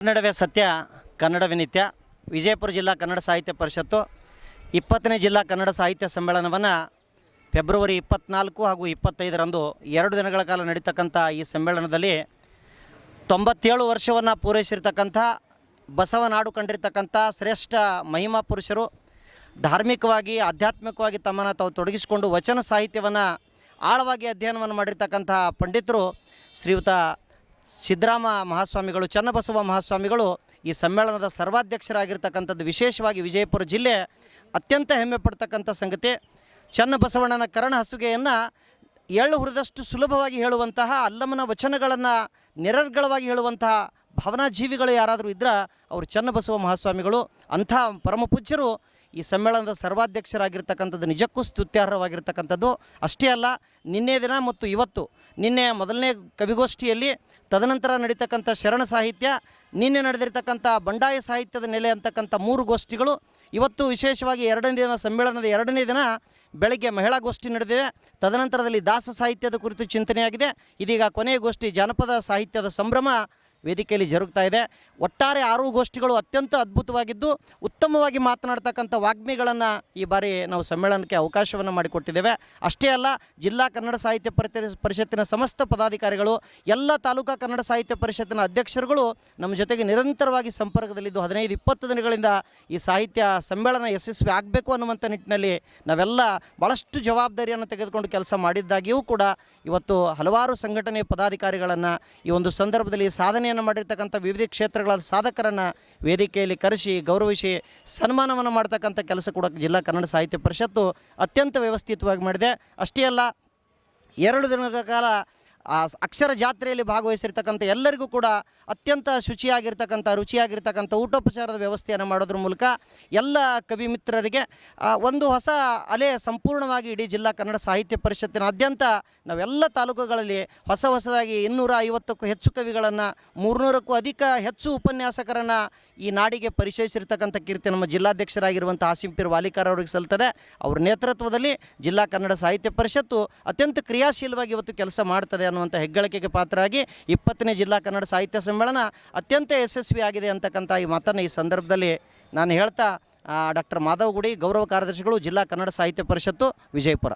ಕನ್ನಡವೇ ಸತ್ಯ, ಕನ್ನಡವೇ ನಿತ್ಯ. ವಿಜಯಪುರ ಜಿಲ್ಲಾ ಕನ್ನಡ ಸಾಹಿತ್ಯ ಪರಿಷತ್ತು 20ನೇ ಜಿಲ್ಲಾ ಕನ್ನಡ ಸಾಹಿತ್ಯ ಸಮ್ಮೇಳನವನ್ನು ಫೆಬ್ರವರಿ 24 ಹಾಗೂ 25ರಂದು 2 ದಿನಗಳ ಕಾಲ ನಡೀತಕ್ಕಂಥ ಈ ಸಮ್ಮೇಳನದಲ್ಲಿ 97 ವರ್ಷವನ್ನು ಪೂರೈಸಿರ್ತಕ್ಕಂಥ ಬಸವನಾಡು ಕಂಡಿರ್ತಕ್ಕಂಥ ಶ್ರೇಷ್ಠ ಮಹಿಮಾ ಪುರುಷರು, ಧಾರ್ಮಿಕವಾಗಿ ಆಧ್ಯಾತ್ಮಿಕವಾಗಿ ತಮ್ಮನ್ನು ತಾವು ತೊಡಗಿಸಿಕೊಂಡು ವಚನ ಸಾಹಿತ್ಯವನ್ನು ಆಳವಾಗಿ ಅಧ್ಯಯನವನ್ನು ಮಾಡಿರ್ತಕ್ಕಂಥ ಪಂಡಿತರು ಶ್ರೀಯುತ ಸಿದ್ದರಾಮ ಮಹಾಸ್ವಾಮಿಗಳು, ಚನ್ನಬಸವ ಮಹಾಸ್ವಾಮಿಗಳು ಈ ಸಮ್ಮೇಳನದ ಸರ್ವಾಧ್ಯಕ್ಷರಾಗಿರ್ತಕ್ಕಂಥದ್ದು ವಿಶೇಷವಾಗಿ ವಿಜಯಪುರ ಜಿಲ್ಲೆ ಅತ್ಯಂತ ಹೆಮ್ಮೆ ಪಡ್ತಕ್ಕಂಥ ಸಂಗತಿ. ಚನ್ನಬಸವಣ್ಣನ ಕರ್ಣ ಹಸುಗೆಯನ್ನು ಎಳ್ಳು ಹುರಿದಷ್ಟು ಸುಲಭವಾಗಿ ಹೇಳುವಂತಹ, ಅಲ್ಲಮನ ವಚನಗಳನ್ನು ನಿರರ್ಗಳವಾಗಿ ಹೇಳುವಂತಹ ಭಾವನಾಜೀವಿಗಳು ಯಾರಾದರೂ ಇದ್ದರೆ ಅವರು ಚನ್ನಬಸವ ಮಹಾಸ್ವಾಮಿಗಳು. ಅಂಥ ಪರಮಪೂಜ್ಯರು ಈ ಸಮ್ಮೇಳನದ ಸರ್ವಾಧ್ಯಕ್ಷರಾಗಿರ್ತಕ್ಕಂಥದ್ದು ನಿಜಕ್ಕೂ ಸ್ತುತ್ಯಾರ್ಹವಾಗಿರ್ತಕ್ಕಂಥದ್ದು. ಅಷ್ಟೇ ಅಲ್ಲ, ನಿನ್ನೆ ದಿನ ಮತ್ತು ಇವತ್ತು, ನಿನ್ನೆ ಮೊದಲನೇ ಕವಿಗೋಷ್ಠಿಯಲ್ಲಿ, ತದನಂತರ ನಡೀತಕ್ಕಂಥ ಶರಣ ಸಾಹಿತ್ಯ, ನಿನ್ನೆ ನಡೆದಿರ್ತಕ್ಕಂಥ ಬಂಡಾಯ ಸಾಹಿತ್ಯದ ನೆಲೆ ಅಂತಕ್ಕಂಥ 3 ಗೋಷ್ಠಿಗಳು, ಇವತ್ತು ವಿಶೇಷವಾಗಿ 2ನೇ ದಿನ ಸಮ್ಮೇಳನದ 2ನೇ ದಿನ ಬೆಳಗ್ಗೆ ಮಹಿಳಾ ಗೋಷ್ಠಿ ನಡೆದಿದೆ. ತದನಂತರದಲ್ಲಿ ದಾಸ ಸಾಹಿತ್ಯದ ಕುರಿತು ಚಿಂತನೆಯಾಗಿದೆ. ಇದೀಗ ಕೊನೆಯ ಗೋಷ್ಠಿ ಜಾನಪದ ಸಾಹಿತ್ಯದ ಸಂಭ್ರಮ ವೇದಿಕೆಯಲ್ಲಿ ಜರುಗ್ತಾ ಇದೆ. ಒಟ್ಟಾರೆ 6 ಗೋಷ್ಠಿಗಳು ಅತ್ಯಂತ ಅದ್ಭುತವಾಗಿದ್ದು ಉತ್ತಮವಾಗಿ ಮಾತನಾಡ್ತಕ್ಕಂಥ ವಾಗ್ಮಿಗಳನ್ನು ಈ ಬಾರಿ ನಾವು ಸಮ್ಮೇಳನಕ್ಕೆ ಅವಕಾಶವನ್ನು ಮಾಡಿಕೊಟ್ಟಿದ್ದೇವೆ. ಅಷ್ಟೇ ಅಲ್ಲ, ಜಿಲ್ಲಾ ಕನ್ನಡ ಸಾಹಿತ್ಯ ಪರಿಷತ್ತಿನ ಸಮಸ್ತ ಪದಾಧಿಕಾರಿಗಳು, ಎಲ್ಲ ತಾಲೂಕಾ ಕನ್ನಡ ಸಾಹಿತ್ಯ ಪರಿಷತ್ತಿನ ಅಧ್ಯಕ್ಷರುಗಳು ನಮ್ಮ ಜೊತೆಗೆ ನಿರಂತರವಾಗಿ ಸಂಪರ್ಕದಲ್ಲಿದ್ದು 15-20 ದಿನಗಳಿಂದ ಈ ಸಾಹಿತ್ಯ ಸಮ್ಮೇಳನ ಯಶಸ್ವಿ ಆಗಬೇಕು ಅನ್ನುವಂಥ ನಿಟ್ಟಿನಲ್ಲಿ ನಾವೆಲ್ಲ ಭಾಳಷ್ಟು ಜವಾಬ್ದಾರಿಯನ್ನು ತೆಗೆದುಕೊಂಡು ಕೆಲಸ ಮಾಡಿದ್ದಾಗಿಯೂ ಕೂಡ ಇವತ್ತು ಹಲವಾರು ಸಂಘಟನೆ ಪದಾಧಿಕಾರಿಗಳನ್ನು ಈ ಒಂದು ಸಂದರ್ಭದಲ್ಲಿ ಸಾಧನೆಯನ್ನು ಮಾಡಿರ್ತಕ್ಕಂಥ ವಿವಿಧ ಕ್ಷೇತ್ರಗಳ ಸಾಧಕರನ್ನು ವೇದಿಕೆಯಲ್ಲಿ ಕರೆಸಿ ಗೌರವಿಸಿ ಸನ್ಮಾನವನ್ನು ಮಾಡ್ತಕ್ಕಂಥ ಕೆಲಸ ಕೂಡ ಜಿಲ್ಲಾ ಕನ್ನಡ ಸಾಹಿತ್ಯ ಪರಿಷತ್ತು ಅತ್ಯಂತ ವ್ಯವಸ್ಥಿತವಾಗಿ ಮಾಡಿದೆ. ಅಷ್ಟೇ ಅಲ್ಲ, 2 ದಿನಗಳ ಕಾಲ ಅಕ್ಷರ ಜಾತ್ರೆಯಲ್ಲಿ ಭಾಗವಹಿಸಿರ್ತಕ್ಕಂಥ ಎಲ್ಲರಿಗೂ ಕೂಡ ಅತ್ಯಂತ ಶುಚಿಯಾಗಿರ್ತಕ್ಕಂಥ ರುಚಿಯಾಗಿರ್ತಕ್ಕಂಥ ಊಟೋಪಚಾರದ ವ್ಯವಸ್ಥೆಯನ್ನು ಮಾಡೋದ್ರ ಮೂಲಕ ಎಲ್ಲ ಕವಿ ಮಿತ್ರರಿಗೆ ಒಂದು ಹೊಸ ಅಲೆ ಸಂಪೂರ್ಣವಾಗಿ ಇಡೀ ಜಿಲ್ಲಾ ಕನ್ನಡ ಸಾಹಿತ್ಯ ಪರಿಷತ್ತಿನಾದ್ಯಂತ ನಾವೆಲ್ಲ ತಾಲೂಕುಗಳಲ್ಲಿ ಹೊಸದಾಗಿ 250ಕ್ಕೂ ಹೆಚ್ಚು ಕವಿಗಳನ್ನು, 300ಕ್ಕೂ ಹೆಚ್ಚು ಉಪನ್ಯಾಸಕರನ್ನು ಈ ನಾಡಿಗೆ ಪರಿಚಯಿಸಿರ್ತಕ್ಕಂಥ ಕೀರ್ತಿ ನಮ್ಮ ಜಿಲ್ಲಾಧ್ಯಕ್ಷರಾಗಿರುವಂಥ ಆಸಿಂಪೀರ್ ವಾಲಿಕಾರ್ ಅವರಿಗೆ ಸಲ್ತದೆ. ಅವರ ನೇತೃತ್ವದಲ್ಲಿ ಜಿಲ್ಲಾ ಕನ್ನಡ ಸಾಹಿತ್ಯ ಪರಿಷತ್ತು ಅತ್ಯಂತ ಕ್ರಿಯಾಶೀಲವಾಗಿ ಇವತ್ತು ಕೆಲಸ ಮಾಡ್ತದೆ ಅನ್ನುವಂಥ ಹೆಗ್ಗಳಿಕೆಗೆ ಪಾತ್ರರಾಗಿ 20ನೇ ಜಿಲ್ಲಾ ಕನ್ನಡ ಸಾಹಿತ್ಯ ಸಮ್ಮೇಳನ ಅತ್ಯಂತ ಯಶಸ್ವಿಯಾಗಿದೆ ಅಂತಕ್ಕಂಥ ಈ ಮಾತನ್ನು ಈ ಸಂದರ್ಭದಲ್ಲಿ ನಾನು ಹೇಳ್ತಾ, ಡಾಕ್ಟರ್ ಮಾಧವ್ ಗುಡಿ, ಗೌರವ ಕಾರ್ಯದರ್ಶಿಗಳು, ಜಿಲ್ಲಾ ಕನ್ನಡ ಸಾಹಿತ್ಯ ಪರಿಷತ್ತು, ವಿಜಯಪುರ.